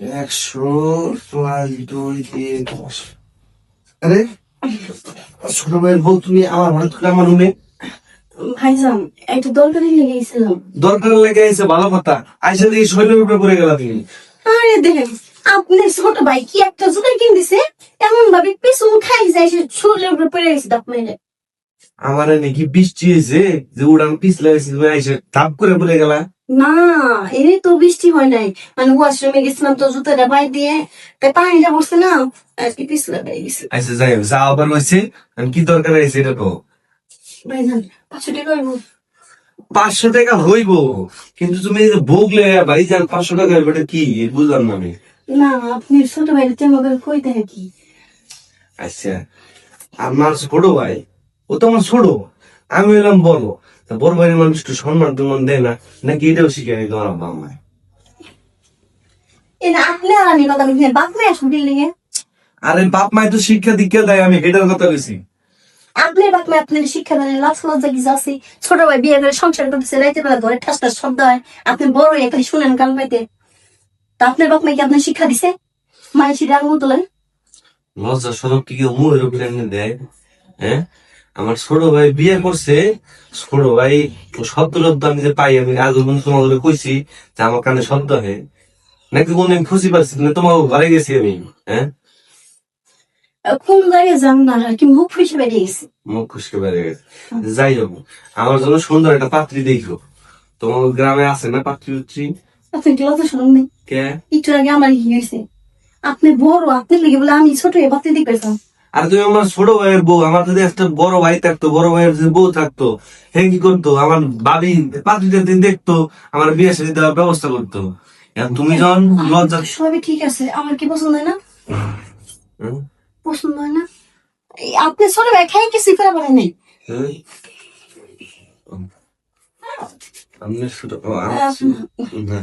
একশো প্লাস 2 দিয়ে 10। আরে ছোট ভাইয়ের বউ, তুমি আমার হঠাৎ করে আমার রুমে ভাইজান একটু দরকারি লেগে গেছিলাম। দরকার লেগে এসে ভালো কথা, আইসা দিয়ে শৈলের উপরে পড়ে গেলা তুমি। আরে দেখেন, আপনার ছোট ভাই কি একটা জুতা কিনে দিছে, এমন ভাবে পিছন খাই যায় সে শরীরের উপরে পড়ে গেছে দাপ মেরে। আমার নাকি বৃষ্টি হয়েছে যে উড়ান পিছলে গেছে, তুমি আইসে ধাপ করে পড়ে গেলা। না, এর তো বৃষ্টি হয় নাই, মানে ওয়াশরুমে গেছিলাম তো জুতাটা বাইর দিয়ে, তাই পানিটা পড়ছে না, আর কি পিছলে বেড়ে গেছে। আইসা যাই হোক, যা আবার হয়েছে, আমি কি দরকার হয়েছে এটা তো। ভাইজান 500 টাকা হইবো? 500 টাকা হইব, কিন্তু তুমি এই যে বগলে ভাই যান 500 টাকা হইব, এটা কি বুঝলাম না আমি। না, আপনি ছোট ভাইয়ের চেম্বার করে কই দেখে কি? আচ্ছা, আমার ছোট ভাই, ও তো আমার ছোট, আমি হলাম বড়। তা বড় ভাইয়ের মানুষ একটু সম্মান টম্মান দেয় না, নাকি এটাও শিখে তোমার আব্বা আম্মায়? এটা আপনি আর আমি কথা বলছি, বাপ মায়ের আসুন বিল্ডিং এ। আরে বাপ মায় তো শিক্ষা দীক্ষা দেয়, আমি এটার কথা বলছি। আপনার বাপ মা আপনার শিক্ষা দেন, লাভ লজ্জা কিছু আছে? ছোট ভাই বিয়ে করে সংসার করতেছে, রাইতে বেলা ধরে ঠাস ঠাস শব্দ হয়, আপনি বড় হয়ে খালি শুনেন কান পাইতে। তা আপনার বাপ মা কি আপনার শিক্ষা দিছে? মায়ের সিটে আঙুল তোলেন। লজ্জা সরব কি কেউ মুখের উপরে এনে দেয়? হ্যাঁ, আমার ছোট ভাই বিয়ে করছে, ছোট ভাই শব্দ টব্দ আমি যে পাই, আমি আজ পর্যন্ত তোমাদের কইছি যে আমার কানে শব্দ হয় নাকি কোনদিন খুশি পাচ্ছি না, তোমার ঘরে গেছি আমি। হ্যাঁ, কোন জায়গায় যান না, আর কি মুখ ফুসে বেরিয়ে গেছে। মুখ খুশকে বেড়ে গেছে। যাই হোক, আমার জন্য সুন্দর একটা পাত্রী দেখো। তোমার গ্রামে আছে না পাত্রী উত্রী? আপনি কি লজ্জা শুনুন? কে? একটু আগে আমার কি হয়েছে? আপনি বড়, আপনি লেগে বলে আমি ছোট হয়ে বাচ্চা দিকে পেতাম। আর তুমি আমার ছোট ভাইয়ের বউ, আমার যদি একটা বড় ভাই থাকতো, বড় ভাইয়ের যদি বউ থাকতো, হে কি করতো? আমার ভাবি পাত্রীদের দিন দেখতো, আমার বিয়ে সাথে দেওয়ার ব্যবস্থা করতো। এখন তুমি যখন লজ্জা। সবই ঠিক আছে, আমার কি পছন্দ হয় না? হুম? পছন্দ হয় না? এই আপনি ছোট ভাই খাই কিছু করে বলেন নাই। হুম? আমি ছোট না।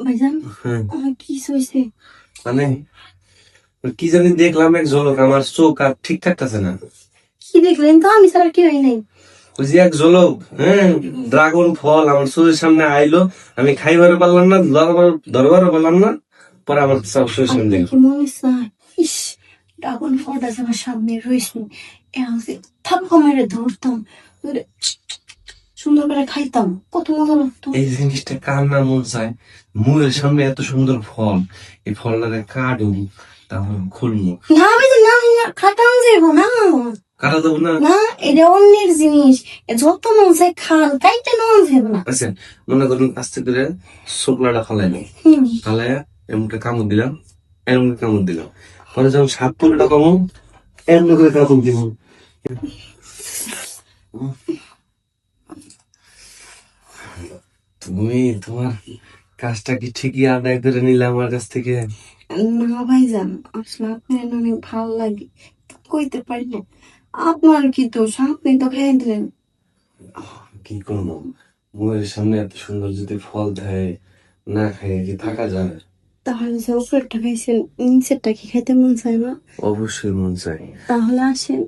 ভাইজান হ্যাঁ, আমার কি হয়েছে? মানে কি জানি দেখলাম এক ঝলক, আমার চোখ আর ঠিক থাকতেছে না। কি দেখলেন? তো আমি ছাড়া কি হয় নাই। ওই যে এক ঝলক, হ্যাঁ, ড্রাগন ফল আমার চোখের সামনে আইলো, আমি খাইবারও পারলাম না, ধরবারও পারলাম না, পরে আমার সব চোখের সামনে আপনার দেখলাম। কি মনে চায়, ইস ড্রাগন ফলটা যে আমার সামনে রয়েছে, এখন যে থাপ্পা মেরে ধরতাম, ধরে সুন্দর করে খাইতাম, কত মজা লাগতো। এই জিনিসটা কার না মন চায়? মুয়ের সামনে এত সুন্দর ফল, এই ফলটাকে কাটু, তারপর খুলমু। না ভাইজান, না না, খাটানো যাইবো না। কাটা দেবো না? না, এটা অন্যের জিনিস, এ যত মন চায় খান, খাইতে মন যাইব না। আচ্ছা, মনে করুন আস্তে করে শুকলাটা ফালাইলাম, হুম। ফালাইয়া এমনটা কামড় দিলাম, এমন কামড় দিলাম, পরে যখন সাত পনেরোটা কমো এমন করে কামড় দিব। তুমি তোমার কাজটা কি ঠিকই আদায় করে নিলে আমার কাছ থেকে? না ভাইজান, আসলে আপনার অনেক ভালো লাগে, কইতে পারি না। আপনার কি দোষ, আপনি তো খাই দিলেন। কি করবো, মুয়ের সামনে এত সুন্দর যদি ফল দেয়, না খেয়ে কি থাকা যায়? তাহলে যে উপরেরটা খাইছেন, নিচেরটা কি খাইতে মন চায় না? অবশ্যই মন চাই। তাহলে আসেন।